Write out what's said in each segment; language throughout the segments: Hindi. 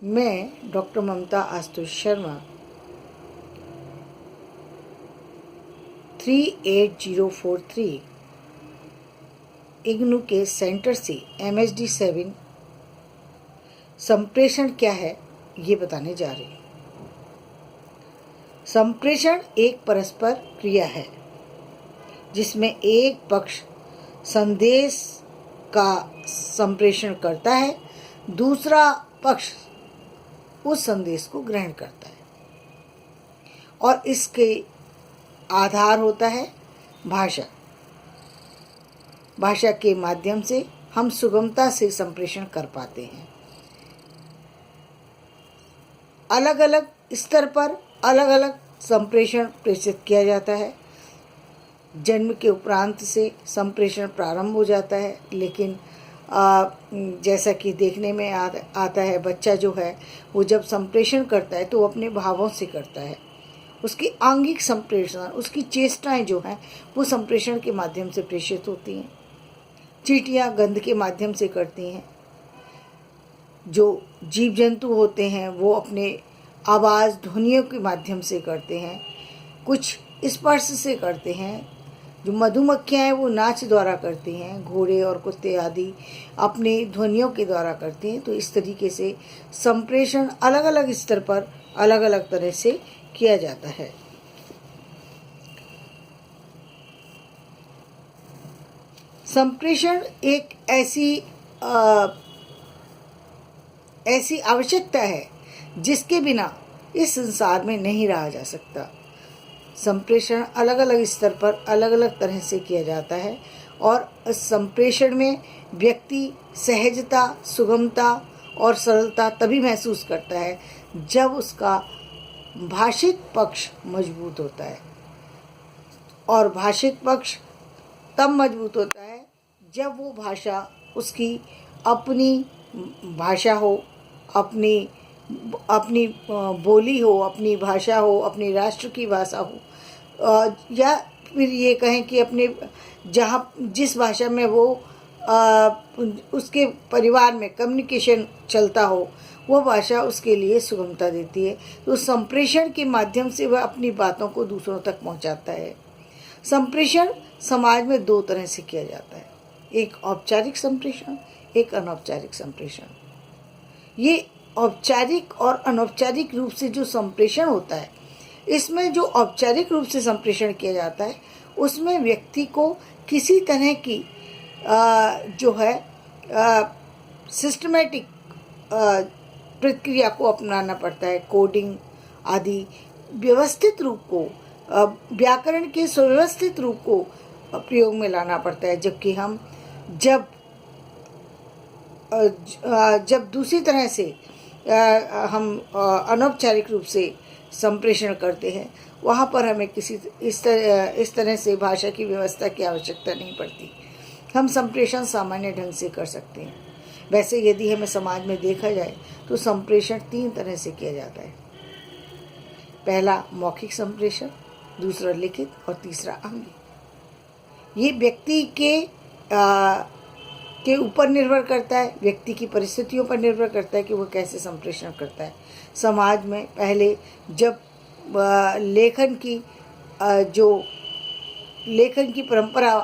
मैं डॉक्टर ममता आशुतोष शर्मा 38043 इग्नू के सेंटर से MHD7 संप्रेषण क्या है ये बताने जा रही हूँ। संप्रेषण एक परस्पर क्रिया है जिसमें एक पक्ष संदेश का संप्रेषण करता है, दूसरा पक्ष उस संदेश को ग्रहण करता है और इसके आधार होता है भाषा। भाषा के माध्यम से हम सुगमता से संप्रेषण कर पाते हैं। अलग अलग स्तर पर अलग अलग संप्रेषण प्रेषित किया जाता है। जन्म के उपरांत से संप्रेषण प्रारंभ हो जाता है, लेकिन जैसा कि देखने में आता है, बच्चा जो है वो जब संप्रेषण करता है तो वो अपने भावों से करता है। उसकी आंगिक संप्रेषण, उसकी चेष्टाएं जो हैं वो संप्रेषण के माध्यम से प्रेषित होती हैं। चींटियां गंध के माध्यम से करती हैं। जो जीव जंतु होते हैं वो अपने आवाज़ ध्वनियों के माध्यम से करते हैं। कुछ स्पर्श से करते हैं। जो मधुमक्खियाँ हैं वो नाच द्वारा करती हैं। घोड़े और कुत्ते आदि अपने ध्वनियों के द्वारा करते हैं। तो इस तरीके से संप्रेषण अलग अलग स्तर पर अलग अलग तरह से किया जाता है। संप्रेषण एक ऐसी आवश्यकता है जिसके बिना इस संसार में नहीं रहा जा सकता। संप्रेषण अलग अलग स्तर पर अलग अलग तरह से किया जाता है और संप्रेषण में व्यक्ति सहजता, सुगमता और सरलता तभी महसूस करता है जब उसका भाषिक पक्ष मजबूत होता है। और भाषिक पक्ष तब मजबूत होता है जब वो भाषा उसकी अपनी भाषा हो, अपनी बोली हो, अपनी भाषा हो, अपनी राष्ट्र की भाषा हो, या फिर ये कहें कि अपने जिस भाषा में वो उसके परिवार में कम्युनिकेशन चलता हो, वो भाषा उसके लिए सुगमता देती है। तो संप्रेषण के माध्यम से वह अपनी बातों को दूसरों तक पहुंचाता है। संप्रेषण समाज में दो तरह से किया जाता है, एक औपचारिक संप्रेषण, एक अनौपचारिक संप्रेषण। ये औपचारिक और अनौपचारिक रूप से जो संप्रेषण होता है, इसमें जो औपचारिक रूप से संप्रेषण किया जाता है उसमें व्यक्ति को किसी तरह की जो है सिस्टमेटिक प्रक्रिया को अपनाना पड़ता है। कोडिंग आदि व्यवस्थित रूप को, व्याकरण के सुव्यवस्थित रूप को प्रयोग में लाना पड़ता है। जबकि हम जब दूसरी तरह से हम अनौपचारिक रूप से संप्रेषण करते हैं, वहाँ पर हमें इस तरह से भाषा की व्यवस्था की आवश्यकता नहीं पड़ती। हम संप्रेषण सामान्य ढंग से कर सकते हैं। वैसे यदि हमें समाज में देखा जाए तो संप्रेषण 3 तरह से किया जाता है। पहला मौखिक संप्रेषण, दूसरा लिखित और तीसरा आंगिक। ये व्यक्ति के ऊपर निर्भर करता है, व्यक्ति की परिस्थितियों पर निर्भर करता है कि वो कैसे संप्रेषण करता है। समाज में पहले जब लेखन की परंपरा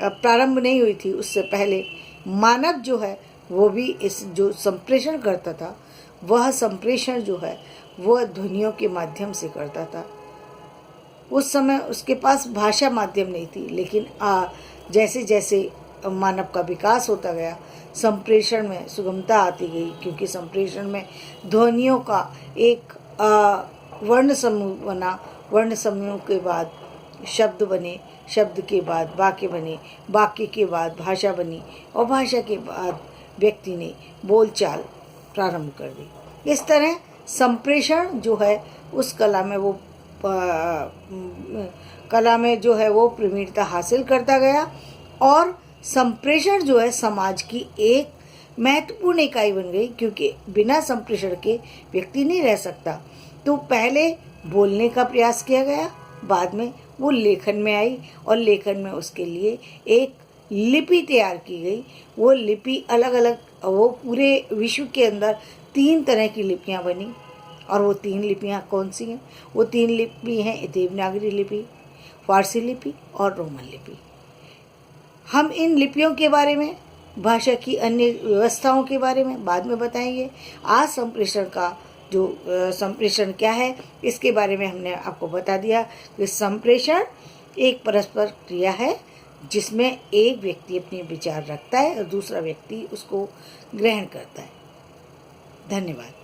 प्रारंभ नहीं हुई थी, उससे पहले मानव जो है वो भी इस जो संप्रेषण करता था, वह संप्रेषण जो है वह ध्वनियों के माध्यम से करता था। उस समय उसके पास भाषा माध्यम नहीं थी, लेकिन जैसे जैसे मानव का विकास होता गया, संप्रेषण में सुगमता आती गई, क्योंकि संप्रेषण में ध्वनियों का एक वर्ण समूह बना। वर्ण समूह के बाद शब्द बने, शब्द के बाद वाक्य बने, वाक्य के बाद भाषा बनी और भाषा के बाद व्यक्ति ने बोलचाल प्रारंभ कर दी। इस तरह संप्रेषण जो है उस कला में जो है वो प्रवीणता हासिल करता गया और संप्रेषण जो है समाज की एक महत्वपूर्ण इकाई बन गई, क्योंकि बिना संप्रेषण के व्यक्ति नहीं रह सकता। तो पहले बोलने का प्रयास किया गया, बाद में वो लेखन में आई और लेखन में उसके लिए एक लिपि तैयार की गई। वो लिपि अलग अलग, वो पूरे विश्व के अंदर 3 तरह की लिपियाँ बनी। और वो 3 लिपियाँ कौन सी हैं? वो 3 लिपि हैं देवनागरी लिपि, फारसी लिपि और रोमन लिपि। हम इन लिपियों के बारे में, भाषा की अन्य व्यवस्थाओं के बारे में बाद में बताएंगे। आज संप्रेषण का जो संप्रेषण क्या है इसके बारे में हमने आपको बता दिया कि संप्रेषण एक परस्पर क्रिया है जिसमें एक व्यक्ति अपने विचार रखता है और दूसरा व्यक्ति उसको ग्रहण करता है। धन्यवाद।